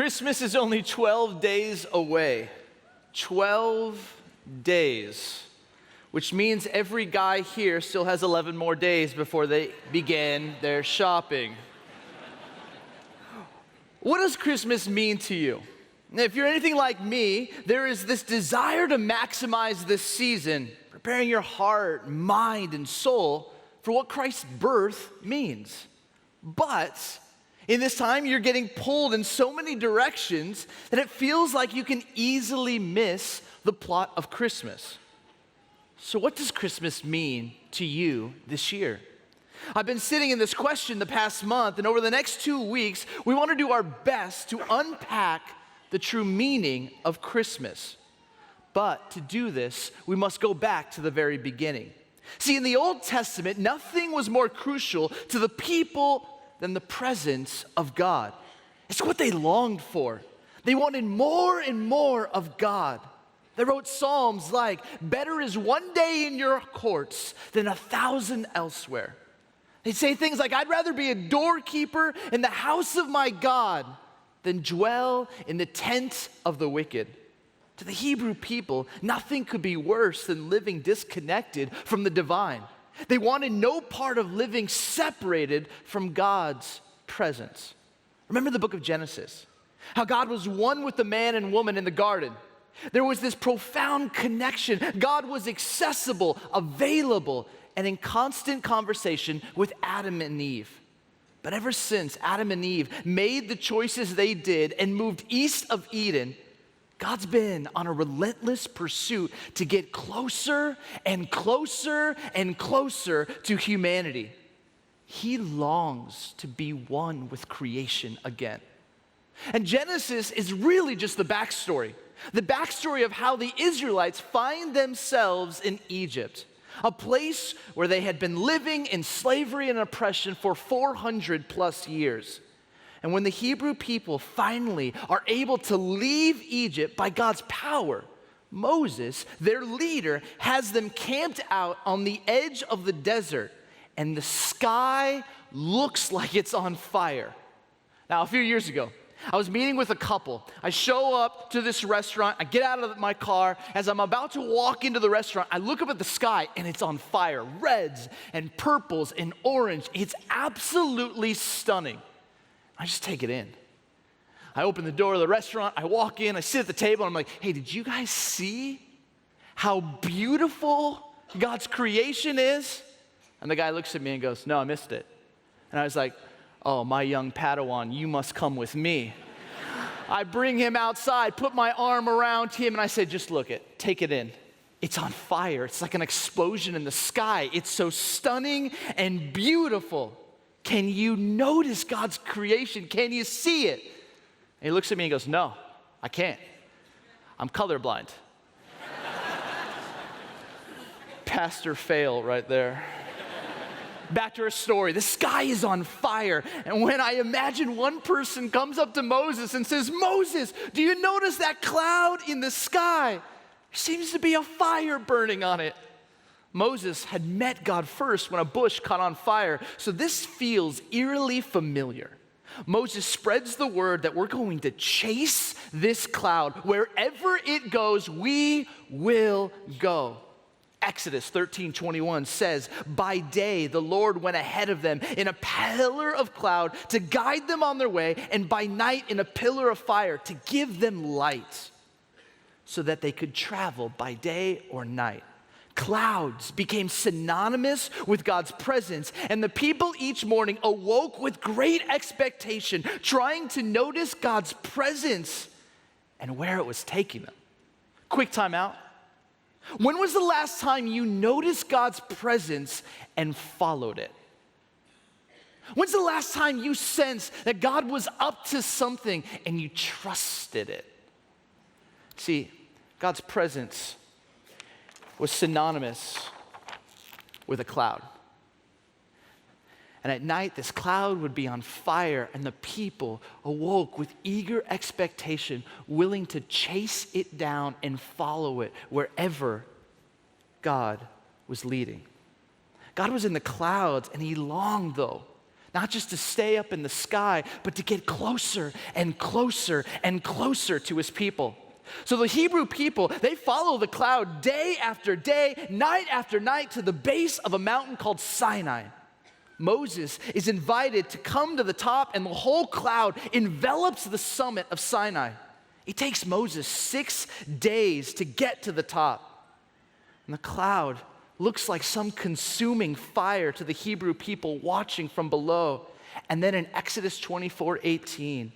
Christmas is only 12 days away. 12 days. Which means every guy here still has 11 more days before they begin their shopping. What does Christmas mean to you? If you're anything like me, there is this desire to maximize this season, preparing your heart, mind, and soul for what Christ's birth means. But in this time, you're getting pulled in so many directions that it feels like you can easily miss the plot of Christmas. So what does Christmas mean to you this year? I've been sitting in this question the past month, and over the next 2 weeks, we want to do our best to unpack the true meaning of Christmas. But to do this, we must go back to the very beginning. See, in the Old Testament, nothing was more crucial to the people than the presence of God. It's what they longed for. They wanted more and more of God. They wrote psalms like, "Better is one day in your courts than 1,000 elsewhere." They'd say things like, "I'd rather be a doorkeeper in the house of my God than dwell in the tent of the wicked." To the Hebrew people, nothing could be worse than living disconnected from the divine. They wanted no part of living separated from God's presence. Remember the book of Genesis, how God was one with the man and woman in the garden. There was this profound connection. God was accessible, available, and in constant conversation with Adam and Eve. But ever since Adam and Eve made the choices they did and moved east of Eden, God's been on a relentless pursuit to get closer and closer and closer to humanity. He longs to be one with creation again. And Genesis is really just the backstory of how the Israelites find themselves in Egypt, a place where they had been living in slavery and oppression for 400 plus years. And when the Hebrew people finally are able to leave Egypt by God's power, Moses, their leader, has them camped out on the edge of the desert, and the sky looks like it's on fire. Now, a few years ago, I was meeting with a couple. I show up to this restaurant. I get out of my car. As I'm about to walk into the restaurant, I look up at the sky, and it's on fire. Reds and purples and orange. It's absolutely stunning. I just take it in. I open the door of the restaurant, I walk in, I sit at the table, and I'm like, "Hey, did you guys see how beautiful God's creation is?" And the guy looks at me and goes, "No, I missed it." And I was like, "Oh, my young Padawan, you must come with me." I bring him outside, put my arm around him, and I say, "Just look it, take it in. It's on fire. It's like an explosion in the sky. It's so stunning and beautiful. Can you notice God's creation? Can you see it?" And he looks at me and goes, "No, I can't. I'm colorblind." Pastor fail right there. Back to our story. The sky is on fire. And when I imagine one person comes up to Moses and says, "Moses, do you notice that cloud in the sky? There seems to be a fire burning on it." Moses had met God first when a bush caught on fire, so this feels eerily familiar. Moses spreads the word that we're going to chase this cloud. Wherever it goes, we will go. Exodus 13:21 says, "By day the Lord went ahead of them in a pillar of cloud to guide them on their way, and by night in a pillar of fire to give them light, so that they could travel by day or night." Clouds became synonymous with God's presence, and the people each morning awoke with great expectation, trying to notice God's presence and where it was taking them. Quick time out. When was the last time you noticed God's presence and followed it? When's the last time you sensed that God was up to something and you trusted it? See, God's presence was synonymous with a cloud. And at night, this cloud would be on fire, and the people awoke with eager expectation, willing to chase it down and follow it wherever God was leading. God was in the clouds, and he longed, though, not just to stay up in the sky, but to get closer and closer and closer to his people. So the Hebrew people, they follow the cloud day after day, night after night, to the base of a mountain called Sinai. Moses is invited to come to the top, and the whole cloud envelops the summit of Sinai. It takes Moses 6 days to get to the top. And the cloud looks like some consuming fire to the Hebrew people watching from below. And then in Exodus 24:18,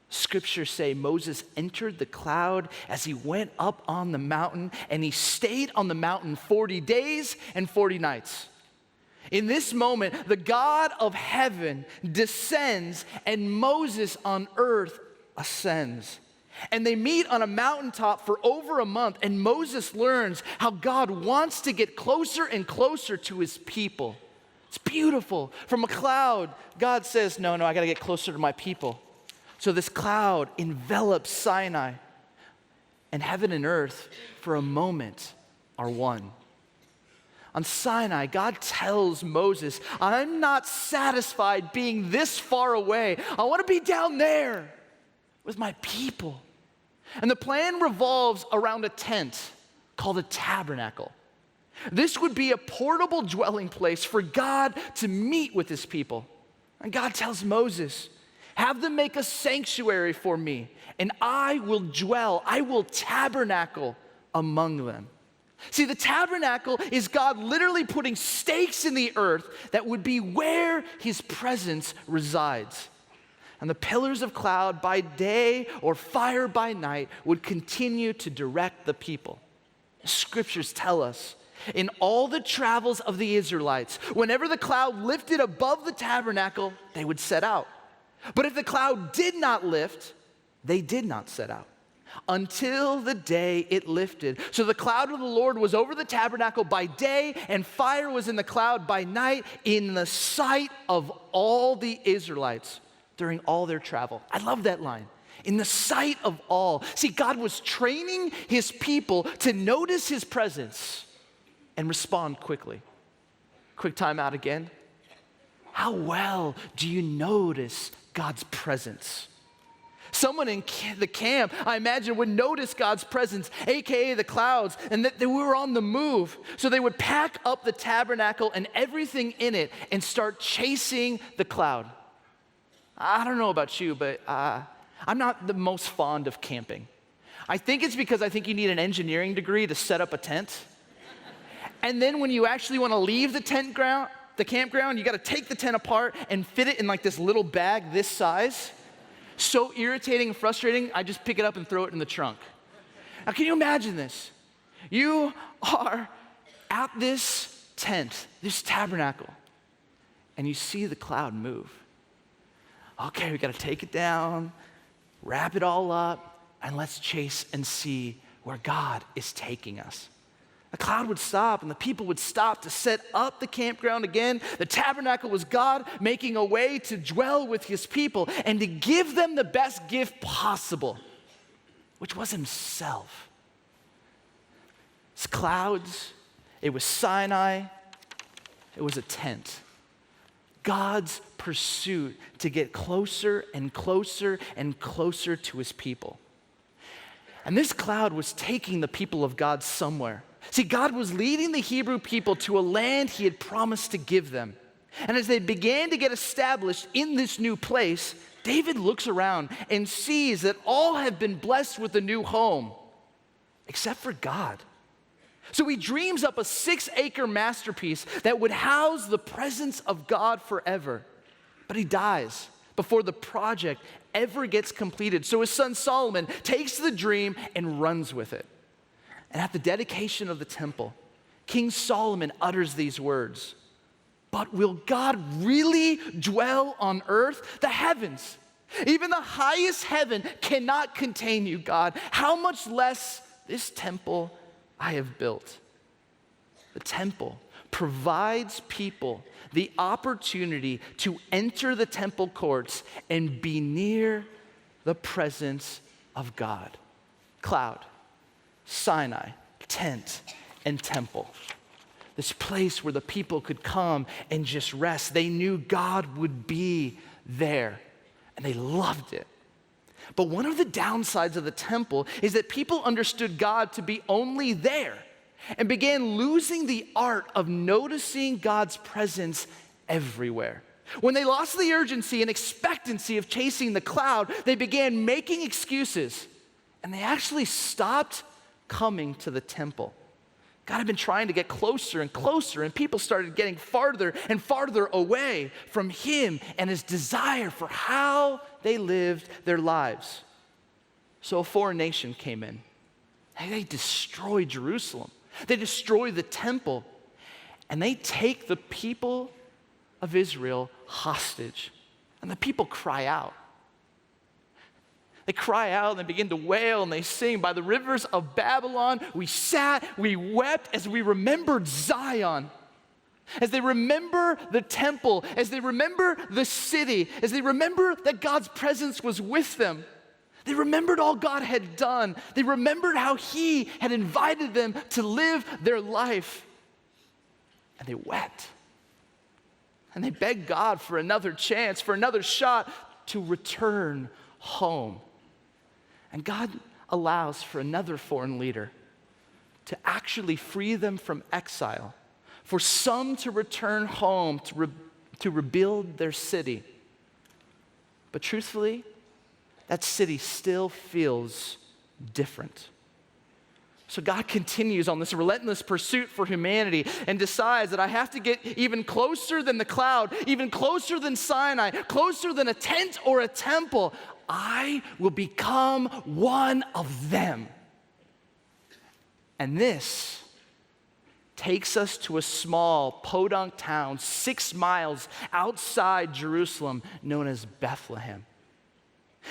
Scriptures say Moses entered the cloud as he went up on the mountain, and he stayed on the mountain 40 days and 40 nights. In this moment, the God of heaven descends, and Moses on earth ascends. And they meet on a mountaintop for over a month, and Moses learns how God wants to get closer and closer to his people. It's beautiful. From a cloud, God says, no, I gotta get closer to my people. So this cloud envelops Sinai, and heaven and earth, for a moment, are one. On Sinai, God tells Moses, I'm not satisfied being this far away. I want to be down there with my people. And the plan revolves around a tent called a tabernacle. This would be a portable dwelling place for God to meet with his people. And God tells Moses, have them make a sanctuary for me, and I will tabernacle among them. See, the tabernacle is God literally putting stakes in the earth that would be where his presence resides. And the pillars of cloud by day or fire by night would continue to direct the people. The scriptures tell us in all the travels of the Israelites, whenever the cloud lifted above the tabernacle, they would set out. But if the cloud did not lift, they did not set out until the day it lifted. So the cloud of the Lord was over the tabernacle by day, and fire was in the cloud by night, in the sight of all the Israelites during all their travel. I love that line. In the sight of all. See, God was training his people to notice his presence and respond quickly. Quick time out again. How well do you notice God's presence? Someone in the camp, I imagine, would notice God's presence, AKA the clouds, and that they were on the move. So they would pack up the tabernacle and everything in it and start chasing the cloud. I don't know about you, but I'm not the most fond of camping. I think it's because I think you need an engineering degree to set up a tent. And then when you actually want to leave the campground, you got to take the tent apart and fit it in like this little bag this size. So irritating and frustrating, I just pick it up and throw it in the trunk. Now, can you imagine this? You are at this tent, this tabernacle, and you see the cloud move. Okay, we got to take it down, wrap it all up, and let's chase and see where God is taking us. The cloud would stop, and the people would stop to set up the campground again. The tabernacle was God making a way to dwell with his people and to give them the best gift possible, which was himself. It's clouds, it was Sinai, it was a tent. God's pursuit to get closer and closer and closer to his people. And this cloud was taking the people of God somewhere. See, God was leading the Hebrew people to a land he had promised to give them. And as they began to get established in this new place, David looks around and sees that all have been blessed with a new home, except for God. So he dreams up a 6-acre masterpiece that would house the presence of God forever. But he dies before the project ever gets completed. So his son Solomon takes the dream and runs with it. And at the dedication of the temple, King Solomon utters these words, "But will God really dwell on earth? The heavens, even the highest heaven cannot contain you, God. How much less this temple I have built?" The temple provides people the opportunity to enter the temple courts and be near the presence of God. Cloud, Sinai, tent, and temple. The this place where the people could come and just rest. They knew God would be there, and they loved it. But one of the downsides of the temple is that people understood God to be only there and began losing the art of noticing God's presence everywhere. When they lost the urgency and expectancy of chasing the cloud, they began making excuses, and they actually stopped coming to the temple. God had been trying to get closer and closer, and people started getting farther and farther away from him and his desire for how they lived their lives. So a foreign nation came in, and they destroyed Jerusalem. They destroy the temple, and they take the people of Israel hostage. And the people cry out. They cry out and they begin to wail and they sing, "By the rivers of Babylon, we sat, we wept as we remembered Zion." As they remember the temple, as they remember the city, as they remember that God's presence was with them, they remembered all God had done. They remembered how he had invited them to live their life. And they wept. And they begged God for another chance, for another shot to return home. And God allows for another foreign leader to actually free them from exile, for some to return home to rebuild their city. But truthfully, that city still feels different. So God continues on this relentless pursuit for humanity and decides that I have to get even closer than the cloud, even closer than Sinai, closer than a tent or a temple. I will become one of them. And this takes us to a small podunk town 6 miles outside Jerusalem known as Bethlehem.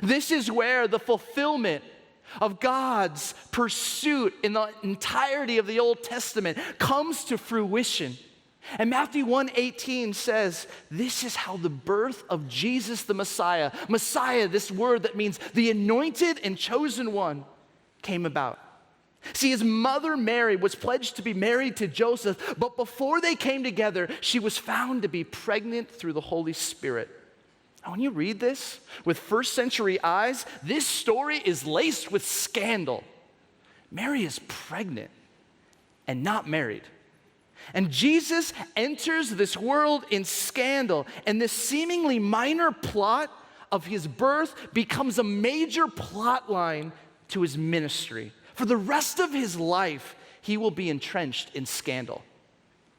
This is where the fulfillment of God's pursuit in the entirety of the Old Testament comes to fruition. And Matthew 1:18 says, this is how the birth of Jesus the Messiah, this word that means the anointed and chosen one, came about. See, his mother Mary was pledged to be married to Joseph, but before they came together, she was found to be pregnant through the Holy Spirit. Now, when you read this with first century eyes, this story is laced with scandal. Mary is pregnant and not married. And Jesus enters this world in scandal, and this seemingly minor plot of his birth becomes a major plot line to his ministry. For the rest of his life, he will be entrenched in scandal.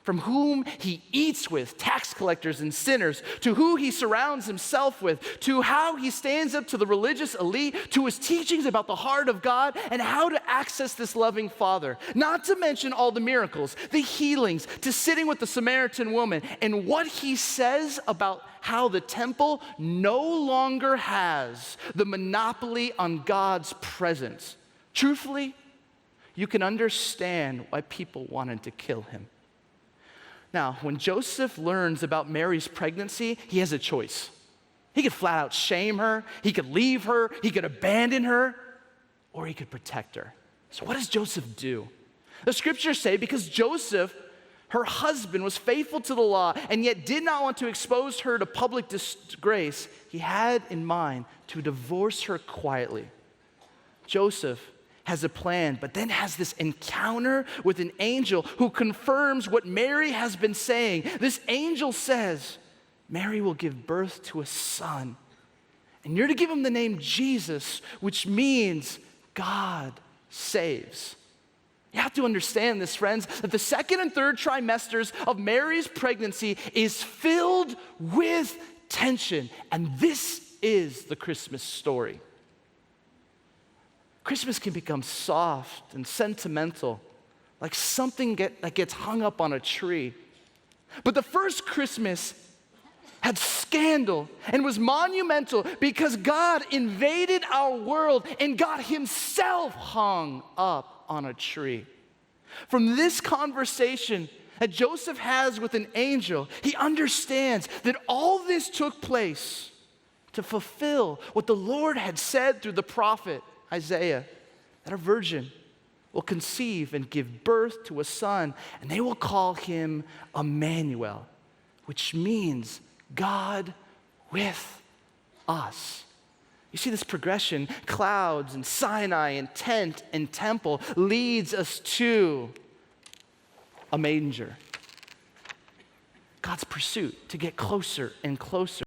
From whom he eats with tax collectors and sinners, to who he surrounds himself with, to how he stands up to the religious elite, to his teachings about the heart of God and how to access this loving Father. Not to mention all the miracles, the healings, to sitting with the Samaritan woman, and what he says about how the temple no longer has the monopoly on God's presence. Truthfully, you can understand why people wanted to kill him. Now, when Joseph learns about Mary's pregnancy, he has a choice. He could flat out shame her, he could leave her, he could abandon her, or he could protect her. So what does Joseph do? The scriptures say because Joseph, her husband, was faithful to the law and yet did not want to expose her to public disgrace, he had in mind to divorce her quietly. Joseph has a plan, but then has this encounter with an angel who confirms what Mary has been saying. This angel says, Mary will give birth to a son, and you're to give him the name Jesus, which means God saves. You have to understand this, friends, that the second and third trimesters of Mary's pregnancy is filled with tension, and this is the Christmas story. Christmas can become soft and sentimental, like something that gets hung up on a tree. But the first Christmas had scandal and was monumental because God invaded our world and God himself hung up on a tree. From this conversation that Joseph has with an angel, he understands that all this took place to fulfill what the Lord had said through the prophet Isaiah, that a virgin will conceive and give birth to a son, and they will call him Emmanuel, which means God with us. You see this progression, clouds and Sinai and tent and temple leads us to a manger. God's pursuit to get closer and closer